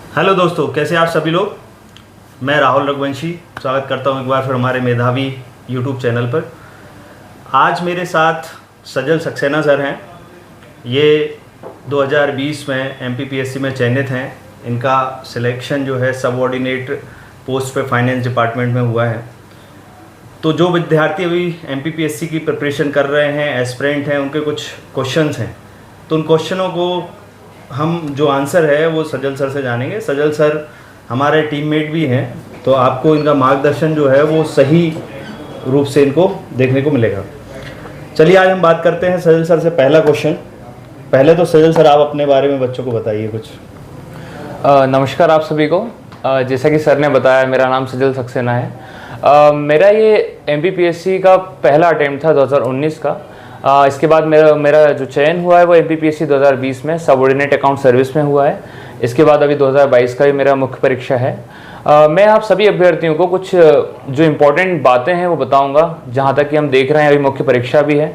Hello दोस्तों, कैसे आप सभी लोग। मैं राहुल रघुवंशी स्वागत करता हूं एक बार फिर हमारे मेधावी यूट्यूब चैनल पर। आज मेरे साथ सजल सक्सेना सर हैं। ये 2020 में एमपीपीएससी में चयनित हैं। इनका सिलेक्शन जो है सबऑर्डिनेट पोस्ट पे फाइनेंस डिपार्टमेंट में हुआ है। तो जो विद्यार्थी अभी एमपीपीएससी की प्रिपरेशन कर रहे हैं, एस्पिरेंट हैं, उनके कुछ क्वेश्चंस हैं। तो उन क्वेश्चनों को हम जो आंसर है वो सजल सर से जानेंगे। सजल सर हमारे टीममेट भी हैं, तो आपको इनका मार्गदर्शन जो है वो सही रूप से इनको देखने को मिलेगा। चलिए आज हम बात करते हैं सजल सर से। पहला क्वेश्चन, पहले तो सजल सर आप अपने बारे में बच्चों को बताइए कुछ। नमस्कार आप सभी को। जैसा कि सर ने बताया, मेरा नाम सजल सक्सेना है। मेरा ये एमपीपीएससी का पहला अटेम्प्ट था 2019 का। इसके बाद मेरा जो चयन हुआ है वो एमपीपीएससी 2020 में सबऑर्डिनेट अकाउंट सर्विस में हुआ है। इसके बाद अभी 2022 का भी मेरा मुख्य परीक्षा है। मैं आप सभी अभ्यर्थियों को कुछ जो इम्पोर्टेंट बातें हैं वो बताऊंगा। जहां तक कि हम देख रहे हैं अभी मुख्य परीक्षा भी है,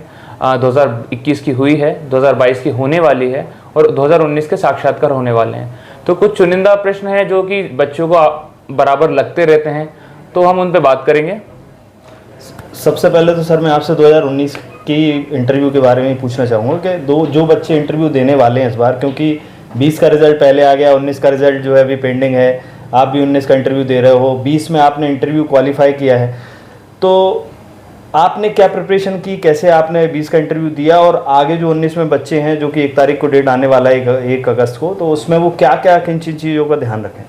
2021 की हुई है, 2022 की होने वाली है और 2019 के साक्षात्कार होने वाले हैं। तो कुछ चुनिंदा प्रश्न हैं जो कि बच्चों को बराबर लगते रहते हैं, तो हम उन पर बात करेंगे। सबसे पहले तो सर मैं आपसे 2019 की इंटरव्यू के बारे में पूछना चाहूँगा कि जो बच्चे इंटरव्यू देने वाले हैं इस बार, क्योंकि 20 का रिजल्ट पहले आ गया, 19 का रिजल्ट जो है अभी पेंडिंग है। आप भी 19 का इंटरव्यू दे रहे हो, 20 में आपने इंटरव्यू क्वालिफाई किया है, तो आपने क्या प्रिपरेशन की, कैसे आपने 20 का इंटरव्यू दिया, और आगे जो 19 में बच्चे हैं जो कि 1 तारीख को डेट आने वाला है 1 अगस्त को, तो उसमें वो क्या क्या किन चीज़ों का ध्यान रखें।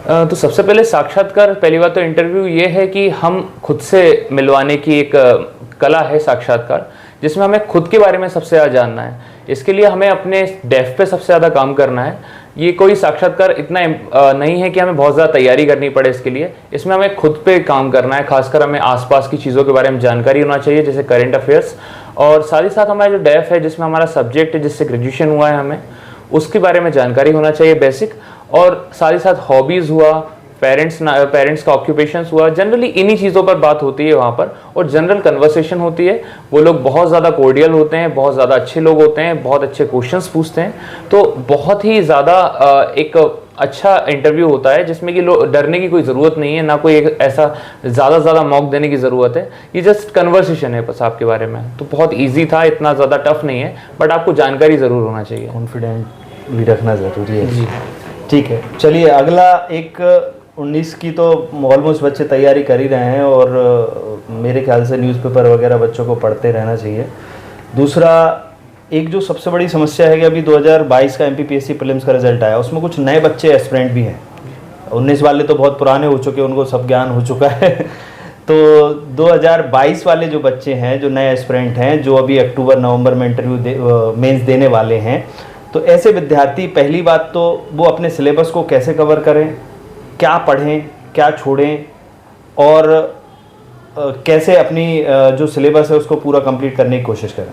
तो सबसे पहले साक्षात्कार, पहली बात तो इंटरव्यू ये है कि हम खुद से मिलवाने की एक कला है साक्षात्कार, जिसमें हमें खुद के बारे में सबसे ज़्यादा जानना है। इसके लिए हमें अपने डेफ पे सबसे ज़्यादा काम करना है। ये कोई साक्षात्कार इतना नहीं है कि हमें बहुत ज़्यादा तैयारी करनी पड़े इसके लिए। इसमें हमें खुद पे काम करना है। खासकर हमें आसपास की चीज़ों के बारे में जानकारी होना चाहिए, जैसे करंट अफेयर्स, और साथ ही साथ हमारा जो डेफ है जिसमें हमारा सब्जेक्ट है, जिससे ग्रेजुएशन हुआ है, हमें उसके बारे में जानकारी होना चाहिए बेसिक। और साथ ही साथ हॉबीज़ हुआ, पेरेंट्स का ऑक्यूपेशंस हुआ, जनरली इन्हीं चीज़ों पर बात होती है वहाँ पर, और जनरल कन्वर्सेशन होती है। वो लोग बहुत ज़्यादा कोर्डियल होते हैं, बहुत ज़्यादा अच्छे लोग होते हैं, बहुत अच्छे क्वेश्चंस पूछते हैं। तो बहुत ही ज़्यादा एक अच्छा इंटरव्यू होता है, जिसमें कि डरने की कोई ज़रूरत नहीं है, ना कोई एक ऐसा ज़्यादा मॉक देने की ज़रूरत है। ये जस्ट कन्वर्सेशन है बस आपके बारे में। तो बहुत ईजी था, इतना ज़्यादा टफ नहीं है, बट आपको जानकारी ज़रूर होना चाहिए। कॉन्फिडेंट भी रखना ज़रूरी है जी। ठीक है, चलिए अगला एक 19 की तो ऑलमोस्ट बच्चे तैयारी कर ही रहे हैं, और मेरे ख्याल से न्यूज़पेपर वगैरह बच्चों को पढ़ते रहना चाहिए। दूसरा, एक जो सबसे बड़ी समस्या है कि अभी 2022 का एमपीपीएससी प्रीलिम्स का रिजल्ट आया, उसमें कुछ नए बच्चे एस्पिरेंट भी हैं। 19 वाले तो बहुत पुराने हो चुके हैं, उनको सब ज्ञान हो चुका है। तो 2022 वाले जो बच्चे हैं, जो नए एस्पिरेंट हैं, जो अभी अक्टूबर नवंबर में इंटरव्यू मेंस देने वाले हैं, तो ऐसे विद्यार्थी पहली बात तो वो अपने सिलेबस को कैसे कवर करें, क्या पढ़ें, क्या छोड़ें, और कैसे अपनी जो सिलेबस है उसको पूरा कंप्लीट करने की कोशिश करें।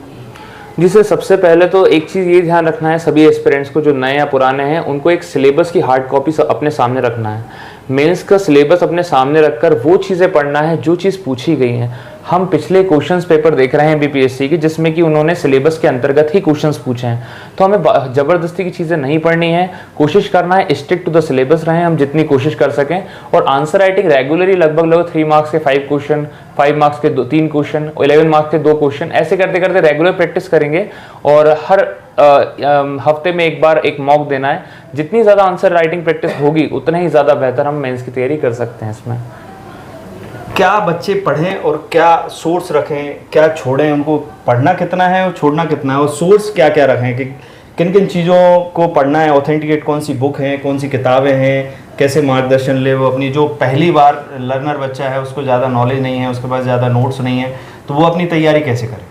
जिससे सबसे पहले तो एक चीज़ ये ध्यान रखना है, सभी एस्पिरेंट्स को जो नए या पुराने हैं, उनको एक सिलेबस की हार्ड कॉपी अपने सामने रखना है। मेंस का सिलेबस अपने सामने रखकर वो चीज़ें पढ़ना है जो चीज़ पूछी गई हैं। हम पिछले क्वेश्चंस पेपर देख रहे हैं बीपीएससी की, जिसमें कि उन्होंने सिलेबस के अंतर्गत ही क्वेश्चंस पूछे हैं। तो हमें ज़बरदस्ती की चीज़ें नहीं पढ़नी है, कोशिश करना है स्टिक टू द सिलेबस रहें हम जितनी कोशिश कर सकें। और आंसर राइटिंग रेगुलरली लगभग 3 मार्क्स के 5 क्वेश्चन, 5 मार्क्स के 3 क्वेश्चन, 11 मार्क्स के 2 क्वेश्चन, ऐसे करते करते रेगुलर प्रैक्टिस करेंगे। और हर हफ्ते में एक बार एक मॉक देना है। जितनी ज़्यादा आंसर राइटिंग प्रैक्टिस होगी उतना ही ज़्यादा बेहतर हम मेंस की तैयारी कर सकते हैं। इसमें क्या बच्चे पढ़ें और क्या सोर्स रखें, क्या छोड़ें, उनको पढ़ना कितना है और छोड़ना कितना है, और सोर्स क्या क्या रखें कि किन किन चीज़ों को पढ़ना है, ऑथेंटिकेट कौन सी बुक हैं, कौन सी किताबें हैं, कैसे मार्गदर्शन ले। वो अपनी जो पहली बार लर्नर बच्चा है, उसको ज़्यादा नॉलेज नहीं है, उसके पास ज़्यादा नोट्स नहीं है, तो वो अपनी तैयारी कैसे करें।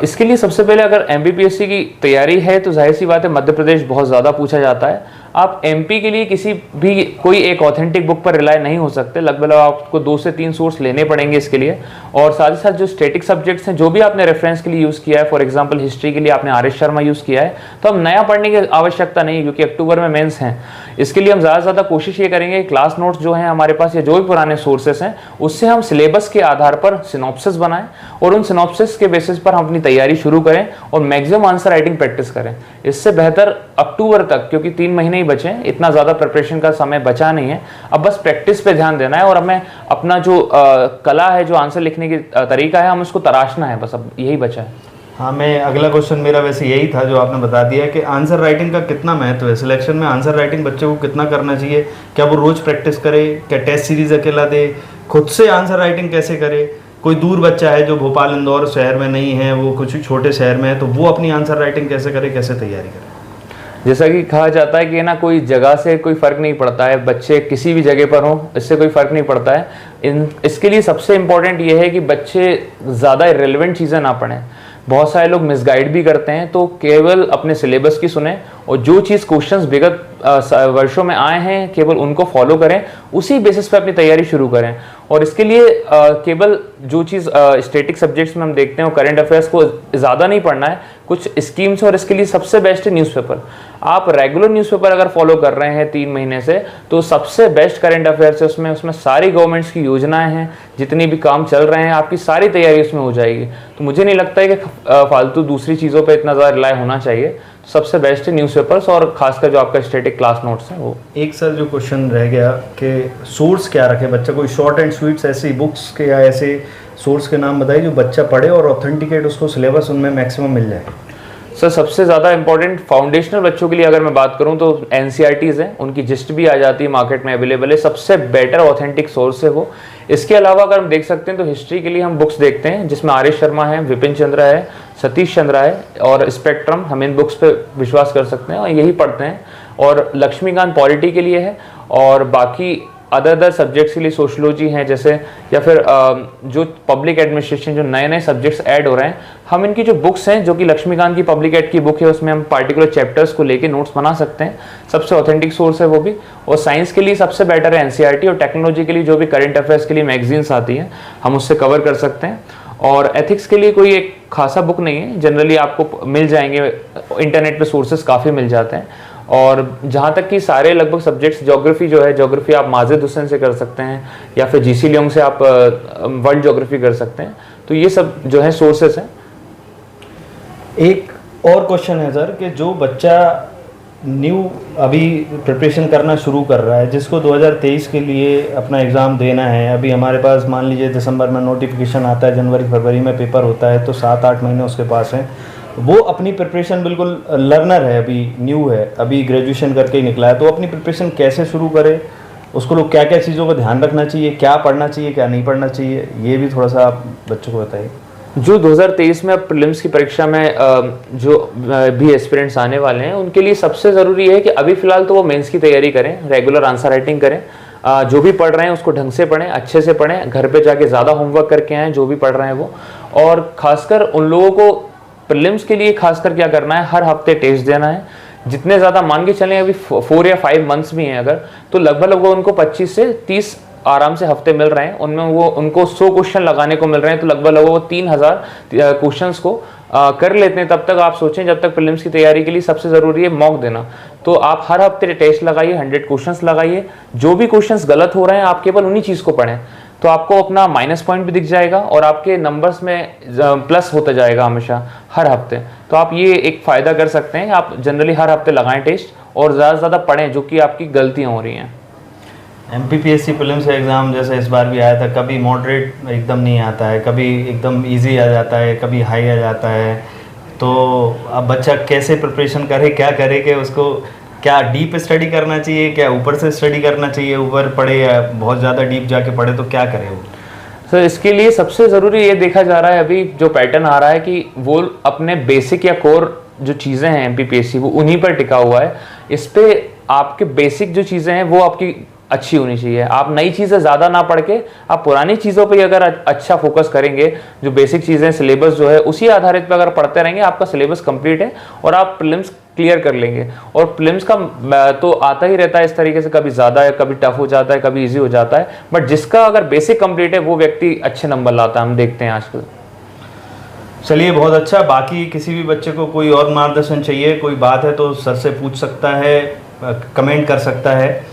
इसके लिए सबसे पहले अगर एमपीपीएससी की तैयारी है तो जाहिर सी बात है मध्य प्रदेश बहुत ज़्यादा पूछा जाता है। आप एमपी के लिए किसी भी कोई एक ऑथेंटिक बुक पर रिलाय नहीं हो सकते। लगभग आपको 2 से 3 सोर्स लेने पड़ेंगे इसके लिए। और साथ ही साथ जो स्टैटिक सब्जेक्ट्स हैं, जो भी आपने रेफरेंस के लिए यूज़ किया है, फॉर एग्जांपल हिस्ट्री के लिए आपने आर.एस. शर्मा यूज़ किया है, तो हम नया पढ़ने की आवश्यकता नहीं, क्योंकि अक्टूबर में मेंस हैं। इसके लिए हम ज़्यादा से ज़्यादा कोशिश ये करेंगे कि क्लास नोट्स जो हैं हमारे पास, या जो भी पुराने सोर्सेस हैं, उससे हम सिलेबस के आधार पर सिनॉप्सिस बनाएं, और उन सिनॉप्सिस के बेसिस पर हम अपनी तैयारी शुरू करें और मैक्सिमम आंसर राइटिंग प्रैक्टिस करें। इससे बेहतर अक्टूबर तक, क्योंकि 3 महीने महीने ही बचे हैं, इतना ज़्यादा प्रिपरेशन का समय बचा नहीं है। अब बस प्रैक्टिस पे ध्यान देना है और हमें अपना जो कला है, जो आंसर लिखने की तरीका है, हम उसको तराशना है, बस अब यही बचा है। हाँ, मैं अगला क्वेश्चन मेरा वैसे यही था जो आपने बता दिया कि आंसर राइटिंग का कितना महत्व है सिलेक्शन में। आंसर राइटिंग बच्चे को कितना करना चाहिए, क्या वो रोज़ प्रैक्टिस करे, क्या टेस्ट सीरीज अकेला दे, खुद से आंसर राइटिंग कैसे करे। कोई दूर बच्चा है जो भोपाल इंदौर शहर में नहीं है, वो कुछ छोटे शहर में है, तो वो अपनी आंसर राइटिंग कैसे करे, कैसे तैयारी करे। जैसा कि कहा जाता है कि ना कोई जगह से कोई फ़र्क नहीं पड़ता है, बच्चे किसी भी जगह पर हों, इससे कोई फ़र्क नहीं पड़ता है। इसके लिए सबसे इम्पोर्टेंट ये है कि बच्चे ज़्यादा इरेलेवेंट चीज़ें ना पढ़ें। बहुत सारे लोग मिसगाइड भी करते हैं, तो केवल अपने सिलेबस की सुने और जो चीज़ क्वेश्चंस विगत वर्षों में आए हैं केवल उनको फॉलो करें, उसी बेसिस पे अपनी तैयारी शुरू करें। और इसके लिए केवल जो चीज़ स्टैटिक सब्जेक्ट्स में हम देखते हैं, करंट अफेयर्स को ज़्यादा नहीं पढ़ना है, कुछ स्कीम्स, और इसके लिए सबसे बेस्ट है न्यूज़पेपर। आप रेगुलर न्यूज़पेपर अगर फॉलो कर रहे हैं 3 महीने से, तो सबसे बेस्ट करंट अफेयर्स है उसमें सारी गवर्नमेंट्स की योजनाएं हैं, जितनी भी काम चल रहे हैं, आपकी सारी तैयारी उसमें हो जाएगी। तो मुझे नहीं लगता है कि फालतू दूसरी चीज़ों पर इतना ज़्यादा रिलाय होना चाहिए। सबसे बेस्ट है न्यूज़पेपर्स और खासकर जो आपका स्टैटिक क्लास नोट्स हैं वो। एक सर जो क्वेश्चन रह गया कि सोर्स क्या रखे बच्चा, कोई शॉर्ट एंड स्वीट्स ऐसी बुक्स के या ऐसे सोर्स के नाम बताइए जो बच्चा पढ़े और ऑथेंटिकेट उसको सिलेबस उनमें मैक्सिमम मिल जाए। सर सबसे ज़्यादा इंपॉर्टेंट फाउंडेशनल बच्चों के लिए अगर मैं बात करूं तो NCERTs हैं, उनकी जिस्ट भी आ जाती है, मार्केट में अवेलेबल है, सबसे बेटर ऑथेंटिक सोर्स है वो। इसके अलावा अगर हम देख सकते हैं तो हिस्ट्री के लिए हम बुक्स देखते हैं जिसमें आर एस शर्मा है, विपिन चंद्रा है, सतीश चंद्रा है और स्पेक्ट्रम, हम इन बुक्स पे विश्वास कर सकते हैं और यही पढ़ते हैं। और लक्ष्मीकांत पॉलिटी के लिए है, और बाकी अदर सब्जेक्ट्स के लिए सोशलॉजी हैं जैसे, या फिर जो पब्लिक एडमिनिस्ट्रेशन, जो नए नए सब्जेक्ट्स ऐड हो रहे हैं, हम इनकी जो बुक्स हैं, जो कि लक्ष्मीकांत की पब्लिक एड की बुक है, उसमें हम पार्टिकुलर चैप्टर्स को लेके नोट्स बना सकते हैं, सबसे ऑथेंटिक सोर्स है वो भी। और साइंस के लिए सबसे बेटर है NCERT, और टेक्नोलॉजी के लिए जो भी करंट अफेयर्स के लिए मैगजीन्स आती हैं हम उससे कवर कर सकते हैं। और एथिक्स के लिए कोई एक खासा बुक नहीं है, जनरली आपको मिल जाएंगे, इंटरनेट पे सोर्सेज काफ़ी मिल जाते हैं। और जहाँ तक कि सारे लगभग सब्जेक्ट्स, ज्योग्राफी जो है, ज्योग्राफी आप माजिद हुसैन से कर सकते हैं या फिर GC लियोंग से आप वर्ल्ड ज्योग्राफी कर सकते हैं। तो ये सब जो है सोर्सेस हैं। एक और क्वेश्चन है सर कि जो बच्चा न्यू अभी प्रिपरेशन करना शुरू कर रहा है, जिसको 2023 के लिए अपना एग्ज़ाम देना है, अभी हमारे पास मान लीजिए दिसंबर में नोटिफिकेशन आता है, जनवरी फरवरी में पेपर होता है, तो 7-8 महीने उसके पास हैं। वो अपनी प्रिपरेशन, बिल्कुल लर्नर है, अभी न्यू है, अभी ग्रेजुएशन करके ही निकला है, तो अपनी प्रिपरेशन कैसे शुरू करे, उसको लोग क्या क्या चीज़ों का ध्यान रखना चाहिए, क्या पढ़ना चाहिए, क्या नहीं पढ़ना चाहिए, ये भी थोड़ा सा आप बच्चों को बताइए। जो 2023 में प्रीलिम्स की परीक्षा में जो भी एस्पिरेंट्स आने वाले हैं, उनके लिए सबसे ज़रूरी है कि अभी फ़िलहाल तो वो मेंस की तैयारी करें, रेगुलर आंसर राइटिंग करें, जो भी पढ़ रहे हैं उसको ढंग से पढ़ें, अच्छे से पढ़ें, घर पे जाके ज़्यादा होमवर्क करके आएँ जो भी पढ़ रहे हैं वो। और ख़ासकर उन लोगों को प्रीलिम्स के लिए खासकर क्या करना है, हर हफ्ते टेस्ट देना है। जितने ज़्यादा मान के चलें, अभी 4 या 5 मंथ्स भी हैं अगर, तो लगभग उनको 25 से 30 आराम से हफ्ते मिल रहे हैं, उनमें वो उनको 100 क्वेश्चन लगाने को मिल रहे हैं, तो लगभग वो 3000 क्वेश्चंस को कर लेते हैं। तब तक आप सोचें, जब तक प्रीलिम्स की तैयारी के लिए सबसे ज़रूरी है मॉक देना। तो आप हर हफ्ते टेस्ट लगाइए, 100 क्वेश्चंस लगाइए, जो भी क्वेश्चंस गलत हो रहे हैं आप केवल उन्हीं चीज़ को पढ़ें, तो आपको अपना माइनस पॉइंट भी दिख जाएगा और आपके नंबर्स में प्लस होता जाएगा हमेशा हर हफ्ते। तो आप ये एक फ़ायदा कर सकते हैं, आप जनरली हर हफ्ते लगाएं टेस्ट और ज़्यादा से ज़्यादा पढ़ें जो कि आपकी गलतियाँ हो रही हैं। MPPSC प्रीलिम्स एग्ज़ाम जैसे इस बार भी आया था, कभी मॉडरेट एकदम नहीं आता है, कभी एकदम इजी आ जाता है, कभी हाई आ जाता है, तो अब बच्चा कैसे प्रिपरेशन करे, क्या करे कि उसको क्या डीप स्टडी करना चाहिए, क्या ऊपर से स्टडी करना चाहिए, ऊपर पढ़े या बहुत ज़्यादा डीप जाके पढ़े, तो क्या करे वो? सर इसके लिए सबसे ज़रूरी ये देखा जा रहा है, अभी जो पैटर्न आ रहा है कि वो अपने बेसिक या कोर जो चीज़ें हैं MPPSC वो उन्हीं पर टिका हुआ है। इस पर आपके बेसिक जो चीज़ें हैं वो आपकी अच्छी होनी चाहिए। आप नई चीज़ें ज़्यादा ना पढ़ के आप पुरानी चीज़ों पे अगर अच्छा फोकस करेंगे, जो बेसिक चीज़ें, सिलेबस जो है उसी आधारित पे अगर पढ़ते रहेंगे, आपका सिलेबस कंप्लीट है और आप प्रीलिम्स क्लियर कर लेंगे। और प्रीलिम्स का तो आता ही रहता है इस तरीके से, कभी ज़्यादा है, कभी टफ हो जाता है, कभी ईजी हो जाता है, बट जिसका अगर बेसिक कंप्लीट है वो व्यक्ति अच्छे नंबर लाता है, हम देखते हैं आजकल। चलिए, बहुत अच्छा। बाकी किसी भी बच्चे को कोई और मार्गदर्शन चाहिए, कोई बात है तो सर से पूछ सकता है, कमेंट कर सकता है।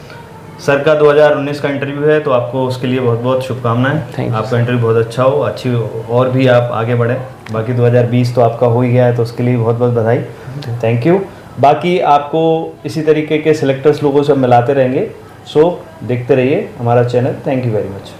सर का 2019 का इंटरव्यू है, तो आपको उसके लिए बहुत बहुत शुभकामनाएं। आपका इंटरव्यू बहुत अच्छा हो, अच्छी और भी आप आगे बढ़ें। बाकी 2020 तो आपका हो ही गया है, तो उसके लिए बहुत बहुत बधाई। Thank you. बाकी आपको इसी तरीके के सिलेक्टर्स लोगों से हम मिलाते रहेंगे। सो देखते रहिए हमारा channel. Thank you very much.